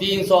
300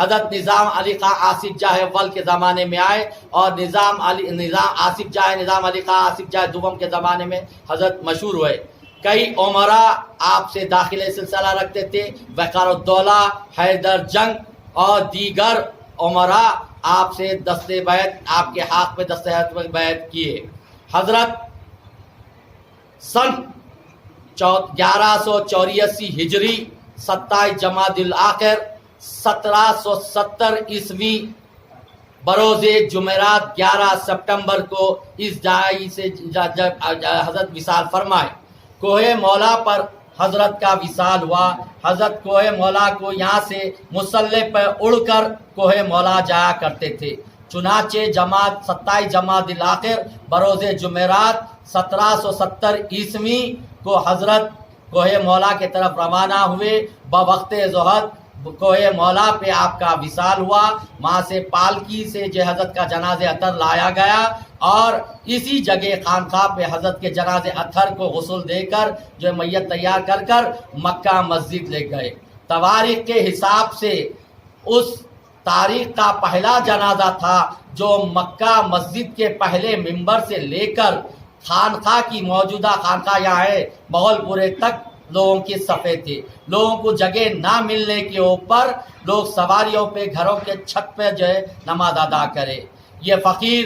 حضرت نظام علی خان آصف جاہ اول کے زمانے میں آئے اور نظام آصف جاہ دوم کے زمانے میں حضرت مشہور ہوئے. کئی عمرا آپ سے داخلے سلسلہ رکھتے تھے. وقار الدولہ، حیدر جنگ اور دیگر عمرا آپ سے دست بیعت، آپ کے حق پہ دست بیعت کیے. حضرت سن 1184 ہجری 27 جمادی الاخر 1770 عیسوی بروز جمعرات 11 سپٹمبر کو اس جائی سے جب حضرت وصال فرمائے. کوہ مولا پر حضرت کا وصال ہوا. حضرت کوہ مولا کو یہاں سے مسلح پر اڑ کر کوہ مولا جایا کرتے تھے. چنانچہ 27 جمادی الاخر بروز جمعرات 1770 عیسوی کو حضرت کوہ مولا کی طرف روانہ ہوئے. بوقت ظہر کوہ مولا پہ آپ کا وصال ہوا. وہاں سے پالکی سے جو حضرت کا جناز اطہر لایا گیا اور اسی جگہ خانقاہ پہ حضرت کے جناز اطہر کو غسل دے کر جو میت تیار کر کر مکہ مسجد لے گئے. تواریخ کے حساب سے اس تاریخ کا پہلا جنازہ تھا جو مکہ مسجد کے پہلے منبر سے لے کر خانقاہ کی موجودہ خانقاہ یہاں ہے مغل پورے تک لوگوں کے صفے تھے. لوگوں کو جگہ نہ ملنے کے اوپر لوگ سواریوں پہ گھروں کے چھت پہ جو ہے نماز ادا کرے. یہ فقیر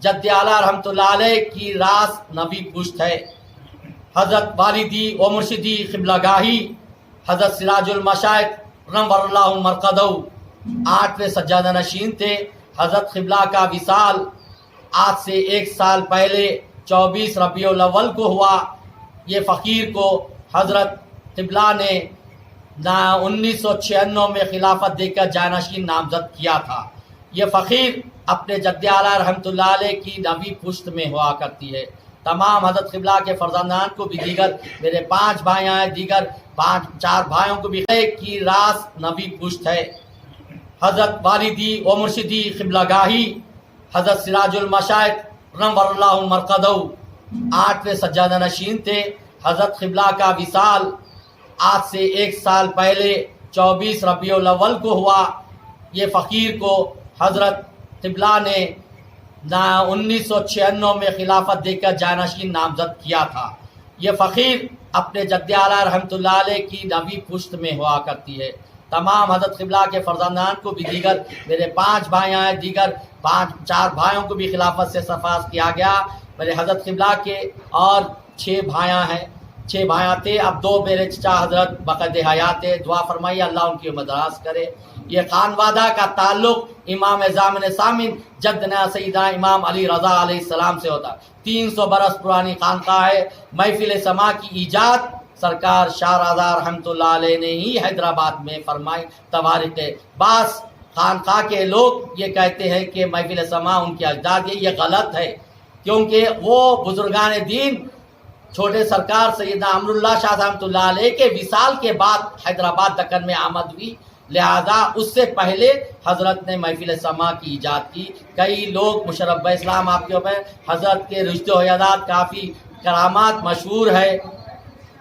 جد اعلیٰ رحمۃ اللہ علیہ کی راس نبی پشت ہے. حضرت والدی و مرشدی قبلہ گاہی حضرت سراج المشائخ نور اللہ مرقدہ 8ویں سجادہ نشین تھے. حضرت قبلہ کا وصال آج سے 1 سال پہلے 24 ربیع الاول کو ہوا. یہ فقیر کو حضرت قبلہ نے 1996 میں خلافت دے کر جانشین نامزد کیا تھا. یہ فقیر اپنے جد اعلیٰ رحمۃ اللہ علیہ کی نوی پشت میں ہوا کرتی ہے. تمام حضرت قبلہ کے فرزندان کو بھی دیگر میرے 5 بھائی ہیں، دیگر 4 بھائیوں کو بھی ایک کی راس نوی پشت ہے. حضرت والدی و مرشدی قبلہ گاہی حضرت سراج المشائخ نور اللہ مرقدہ 8ویں سجادہ نشین تھے. حضرت قبلہ کا وصال آج سے 1 سال پہلے 24 ربیع الاول کو ہوا. یہ فقیر کو حضرت قبلہ نے 1996 میں خلافت دے کر جانشین نامزد کیا تھا. یہ فقیر اپنے جد اعلیٰ رحمۃ اللہ علیہ کی نوی پشت میں ہوا کرتی ہے. تمام حضرت قبلہ کے فرزندان کو بھی دیگر میرے 5 بھائی ہیں، دیگر 4 بھائیوں کو بھی خلافت سے سرفراز کیا گیا. میرے حضرت قبلہ کے اور 6 بھائیاں ہیں، 6 بھائیاں تھے. اب 2 میرے چچا حضرت بقد حیات ہے. دعا فرمائیے اللہ ان کی مدراس کرے. یہ خانوادہ کا تعلق امام ضامن ثامن جدنا سیدنا امام علی رضا علیہ السلام سے ہوتا. 300 برس پرانی خانقاہ ہے. محفل سما کی ایجاد سرکار شاہ رضا رحمۃ اللہ علیہ نے ہی حیدرآباد میں فرمائی. تواریخ بعض خانقاہ کے لوگ یہ کہتے ہیں کہ محفل سما ان کے اجداد ہے. یہ غلط ہے کیونکہ وہ بزرگان دین چھوٹے سرکار سیدنا امراللہ شاہ رحمۃ اللہ علیہ کے وصال کے بعد حیدرآباد دکن میں آمد ہوئی، لہذا اس سے پہلے حضرت نے محفل سما کی ایجاد کی. کئی لوگ مشرف اسلام آپ کے اوپر حضرت کے رشتے و عیادات کافی کرامات مشہور ہے،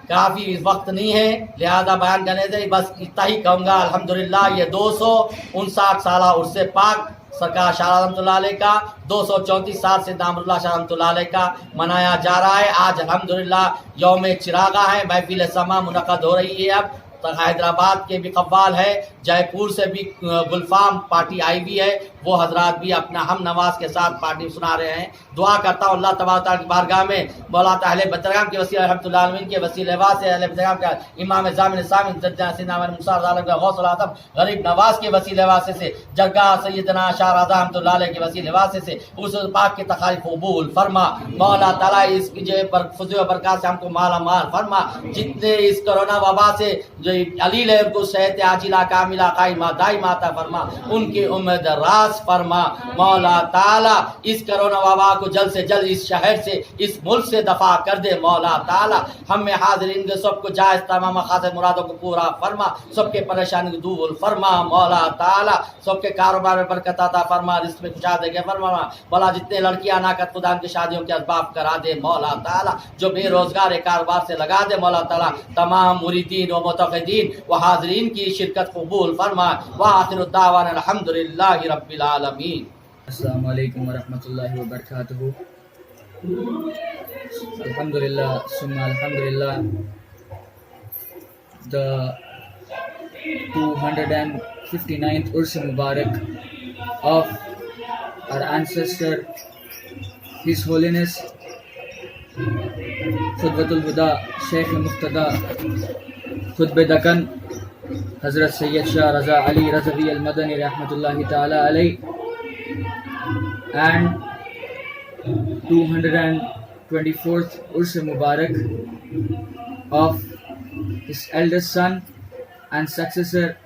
کافی وقت نہیں ہے لہذا بیان کرنے سے بس اتنا ہی کہوں گا. الحمدللہ یہ 259 سالہ عرس پاک سرکار شاہ رحمۃ اللہ علیہ کا 234 سال سے نام اللہ شاہ رحمۃ اللہ علیہ کا منایا جا رہا ہے. آج الحمدللہ یوم چراغا ہے، محفل سما منعقد ہو رہی ہے. اب حیدرآباد کے بھی قوال ہے، جے پور سے بھی گلفام پارٹی آئی ہوئی ہے، وہ حضرات بھی اپنا ہم نواز کے ساتھ پارٹی سنا رہے ہیں. دعا کرتا ہوں اللہ تبارک تعالیٰ کی بارگاہ میں مولا اہل بیترغم کے وسیلہ رحمۃ اللہ علیہ کے وسیلہ سے اہل بیترغم کا امام ضامن ثامن سیدنا موسی عالم کا غوث العظم غریب نواز کے وسیلہ سے جرگاہ سیدنا شاہ رضا رحمۃ اللہ علیہ کے وسیلہ سے اس پاک کی تخالیف قبول فرما. مولا تعالیٰ اس کی جو فضل و برکات سے ہم کو مالا مال فرما. جتنے اس کرونا وبا سے جو علیل ہے ان کو صحت عاجلہ کاملہ قائمہ دائمہ عطا فرما، ان کی امید راز فرما. مولا تعالیٰ اس کرونا وبا کو جلد سے جلد اس شہر سے اس ملک سے دفع کر دے. مولا تعالیٰ ہم میں حاضرین کے سب کو جائز تمام مقاصد مرادوں کو پورا فرما، سب کے پریشانی کو دور فرما. مولا تعالیٰ سب کے کاروبار میں برکت عطا فرما، رزق میں کشادگی فرما. مولا جتنے لڑکیاں ناقد خدا ان کی شادیوں کے اسباب کرا دے. مولا تعالیٰ جو بے روزگار کاروبار سے لگا دے. مولا تعالیٰ تمام مریدین و متقین مشاہدین و حاضرین کی شرکت قبول فرما وآخر الدعوانا الحمدللہ رب العالمین. السلام علیکم ورحمۃ اللہ وبرکاتہ. الحمدللہ ثم الحمدللہ. The 259th Urs Mubarak of our ancestor, His Holiness Khutbatul Huda Sheikh Muqtada Khutb Dakkan Hazrat Sayyid Shah Raza Ali Razvi Al-Madani Rahmatullahi Ta'ala Alayh, and 224th Urs Mubarak of his eldest son and successor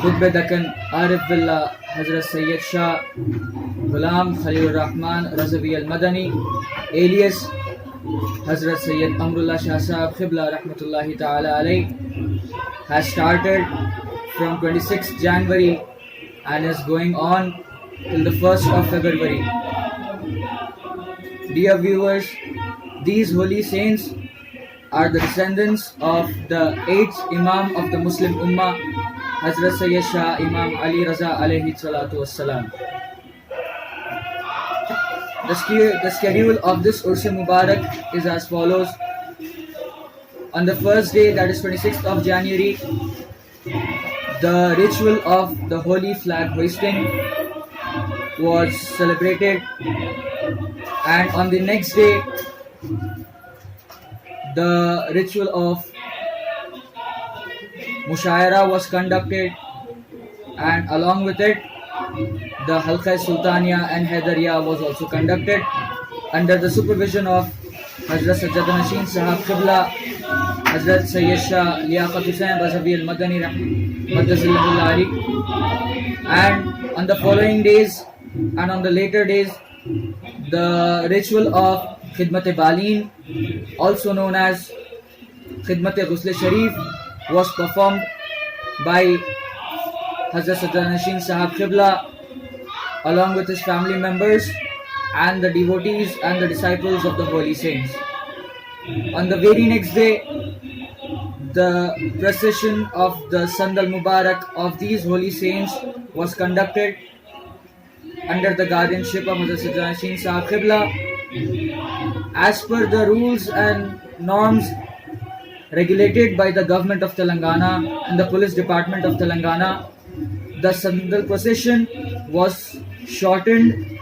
Khutb Dakkan Arif Billah Hazrat Sayyid Shah Ghulam Khalilur Rahman Razvi Al-Madani alias Hazrat Sayyid Amrullah Shah Sahab Qibla Rahmatullahi Ta'ala Alayh has started from 26th January and is going on till the 1st of February. Dear viewers, these holy saints are the descendants of the 8th Imam of the Muslim Ummah, Hazrat Sayyid Shah Imam Ali Raza alayhi salatu wassalam. The schedule of this Urs Mubarak is as follows. On the first day, that is 26th of January, the ritual of the holy flag hoisting was celebrated, and on the next day, the ritual of Mushaira was conducted, and along with it, the Halqa Sultaniya and Haidariya was also conducted under the supervision of Hazrat Sajjad Nashin Sahab Qibla, Hazrat Sayyid Shah Liaqat Hussain Razvi Al-Madani Rahmatullah Ali. And on the following days and on the later days, the ritual of Khidmat-e Balin, also known as Khidmat-e Ghusl Sharif, was performed by Hazrat Sajjad Nashin Sahab Qibla along with his family members and the devotees and the disciples of the holy saints. On the very next day, the procession of the Sandal Mubarak of these holy saints was conducted under the guardianship of Hazrat Sajjad Nashin Sahab Qibla. As per the rules and norms regulated by the government of Telangana and the police department of Telangana, the Sandal procession was shortened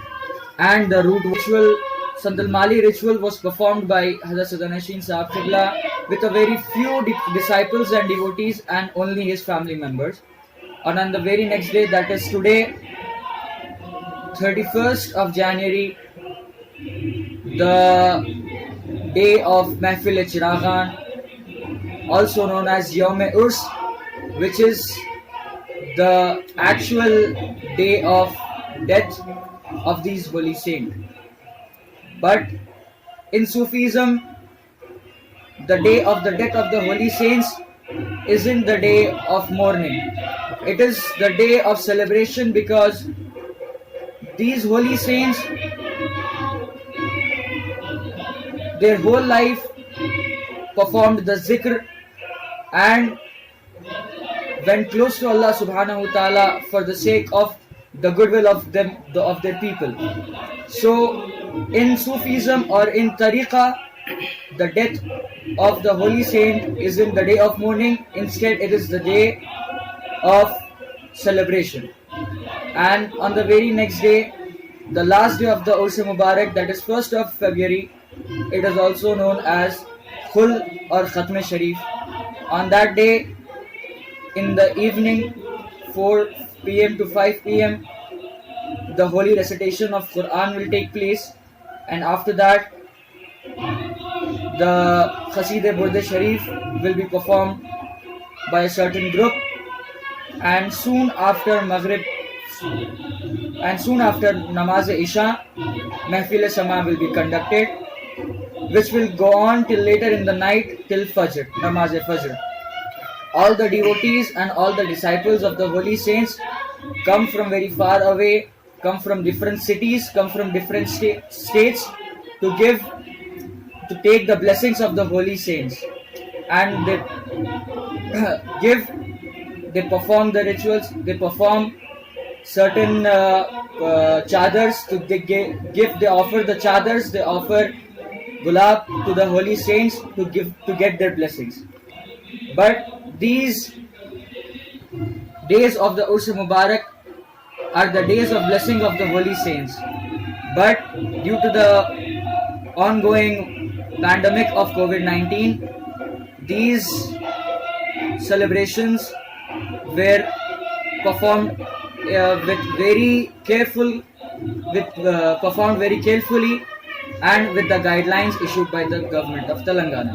and the route ritual, Sandal Mali ritual, was performed by Hazrat Sajjad Nashin Sahab Qibla with a very few disciples and devotees and only his family members. And on the very next day, that is today, 31st of January, the day of Mahfil-e-Chiraghan, also known as Yawm-e-Urs, which is the actual day of death of these holy saints. But in Sufism, the day of the death of the holy saints isn't the day of mourning. It is the day of celebration, because these holy saints, their whole life performed the zikr and went close to Allah subhanahu wa ta'ala for the sake of the goodwill of them, of their people. So in Sufism or in Tariqa, the death of the holy saint isn't the day of mourning. Instead, it is the day of celebration. And on the very next day, the last day of the Urs Mubarak, that is 1st of February, it is also known as Khul or Khatm Sharif. On that day, in the evening, 4 p.m. to 5 p.m., the holy recitation of Quran will take place, and after that, the Qasida Burda Sharif will be performed by a certain group, and soon after Maghrib and soon after Namaz Isha, Mahfil-e-Sama will be conducted, which will go on till later in the night till Fajr, Namaz Fajr. All the devotees and all the disciples of the holy saints come from very far away, come from different cities, come from different states to take the blessings of the holy saints. And they perform the rituals, they perform certain chadars to give, they offer the chadars, they offer gulab to the holy saints to get their blessings. But these days of the Urs Mubarak are the days of blessing of the holy saints. But due to the ongoing pandemic of COVID-19, these celebrations were performed performed very carefully and with the guidelines issued by the government of Telangana.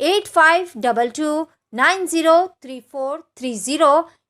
8522903430